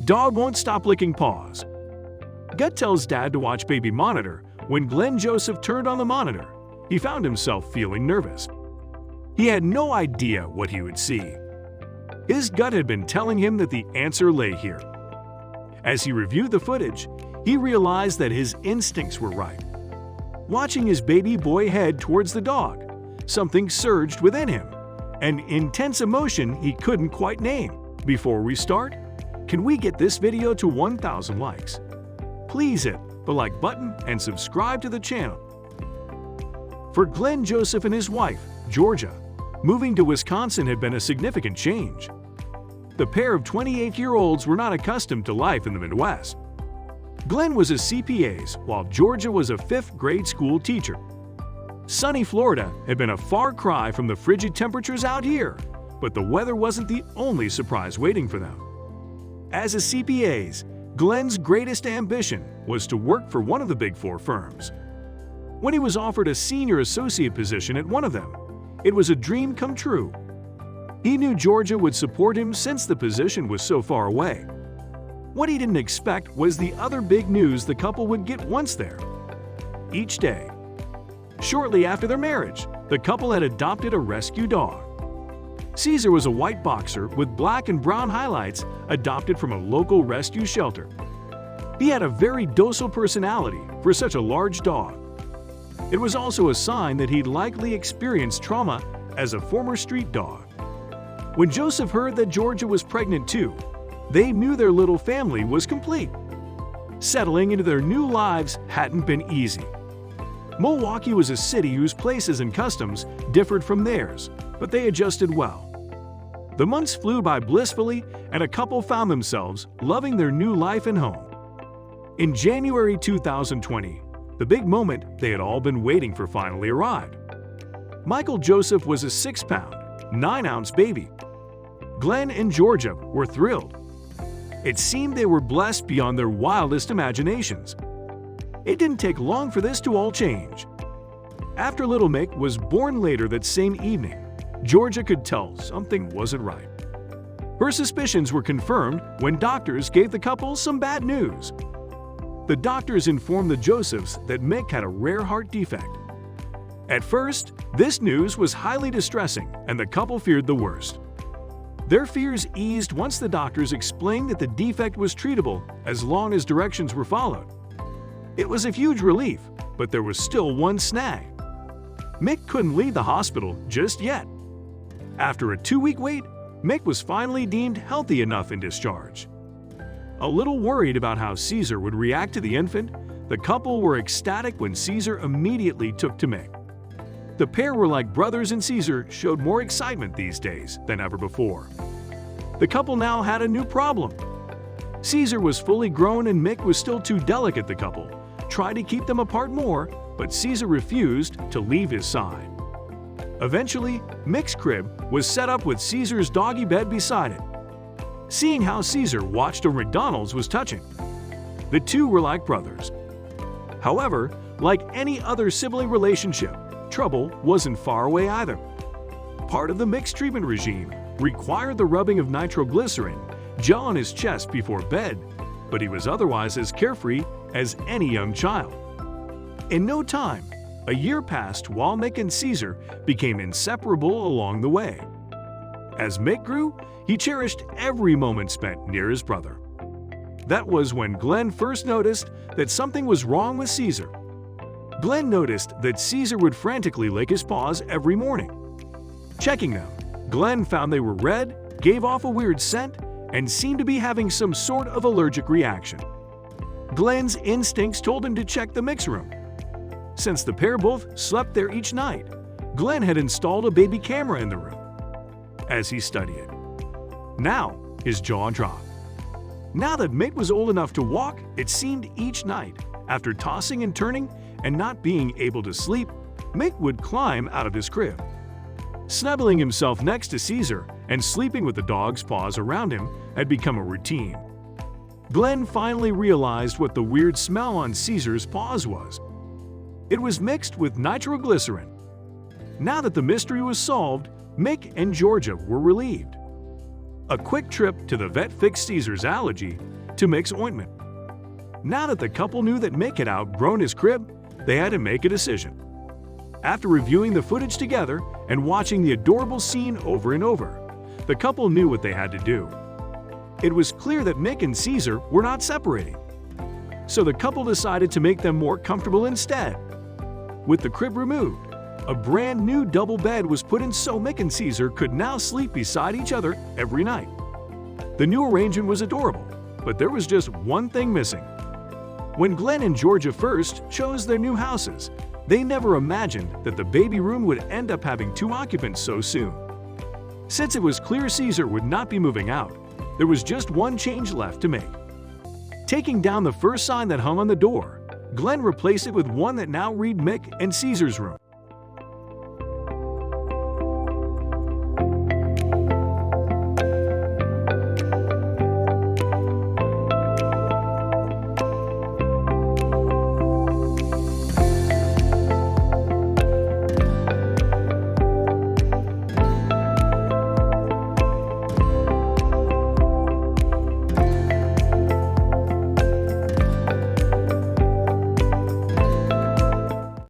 Dog won't stop licking paws. Gut tells Dad to watch baby monitor. When Glenn Joseph turned on the monitor, he found himself feeling nervous. He had no idea what he would see. His gut had been telling him that the answer lay here. As he reviewed the footage, he realized that his instincts were right. Watching his baby boy head towards the dog, something surged within him, an intense emotion he couldn't quite name. Before we start, can we get this video to 1,000 likes? Please hit the like button and subscribe to the channel. For Glenn Joseph and his wife, Georgia, moving to Wisconsin had been a significant change. The pair of 28-year-olds were not accustomed to life in the Midwest. Glenn was a CPA, while Georgia was a fifth-grade school teacher. Sunny Florida had been a far cry from the frigid temperatures out here, but the weather wasn't the only surprise waiting for them. As a CPA, Glenn's greatest ambition was to work for one of the Big Four firms. When he was offered a senior associate position at one of them, it was a dream come true. He knew Georgia would support him since the position was so far away. What he didn't expect was the other big news the couple would get once there. Each day. Shortly after their marriage, the couple had adopted a rescue dog. Caesar was a white boxer with black and brown highlights adopted from a local rescue shelter. He had a very docile personality for such a large dog. It was also a sign that he'd likely experienced trauma as a former street dog. When Joseph heard that Georgia was pregnant too, they knew their little family was complete. Settling into their new lives hadn't been easy. Milwaukee was a city whose places and customs differed from theirs, but they adjusted well. The months flew by blissfully, and a couple found themselves loving their new life and home. In January 2020, the big moment they had all been waiting for finally arrived. Michael Joseph was a 6-pound, 9-ounce baby. Glenn and Georgia were thrilled. It seemed they were blessed beyond their wildest imaginations. It didn't take long for this to all change. After little Mick was born later that same evening, Georgia could tell something wasn't right. Her suspicions were confirmed when doctors gave the couple some bad news. The doctors informed the Josephs that Mick had a rare heart defect. At first, this news was highly distressing and the couple feared the worst. Their fears eased once the doctors explained that the defect was treatable as long as directions were followed. It was a huge relief, but there was still one snag. Mick couldn't leave the hospital just yet. After a 2-week wait, Mick was finally deemed healthy enough and discharged. A little worried about how Caesar would react to the infant, the couple were ecstatic when Caesar immediately took to Mick. The pair were like brothers, and Caesar showed more excitement these days than ever before. The couple now had a new problem. Caesar was fully grown and Mick was still too delicate. The couple tried to keep them apart more, but Caesar refused to leave his side. Eventually, Mick's crib was set up with Caesar's doggy bed beside it. Seeing how Caesar watched over McDonald's was touching. The two were like brothers. However, like any other sibling relationship, trouble wasn't far away either. Part of the Mick's treatment regime required the rubbing of nitroglycerin gel on his chest before bed, but he was otherwise as carefree as any young child. In no time, a year passed while Mick and Caesar became inseparable along the way. As Mick grew, he cherished every moment spent near his brother. That was when Glenn first noticed that something was wrong with Caesar. Glenn noticed that Caesar would frantically lick his paws every morning. Checking them, Glenn found they were red, gave off a weird scent, and seemed to be having some sort of allergic reaction. Glenn's instincts told him to check the mix room. Since the pair both slept there each night, Glenn had installed a baby camera in the room. As he studied it, now his jaw dropped. Now that Mick was old enough to walk, it seemed each night, after tossing and turning and not being able to sleep, Mick would climb out of his crib. Snuggling himself next to Caesar and sleeping with the dog's paws around him had become a routine. Glenn finally realized what the weird smell on Caesar's paws was. It was mixed with A quick trip to the vet fixed Caesar's allergy to Mick's ointment. Now that the couple knew that Mick had outgrown his crib, they had to make a decision. After reviewing the footage together and watching the adorable scene over and over, the couple knew what they had to do. It was clear that Mick and Caesar were not separating. So the couple decided to make them more comfortable instead. With the crib removed, a brand new double bed was put in so Mick and Caesar could now sleep beside each other every night. The new arrangement was adorable, but there was just one thing missing. When Glenn and Georgia first chose their new houses, they never imagined that the baby room would end up having 2 occupants so soon. Since it was clear Caesar would not be moving out, there was just one change left to make. Taking down the first sign that hung on the door, Glenn replaced it with one that now read Mick and Caesar's room.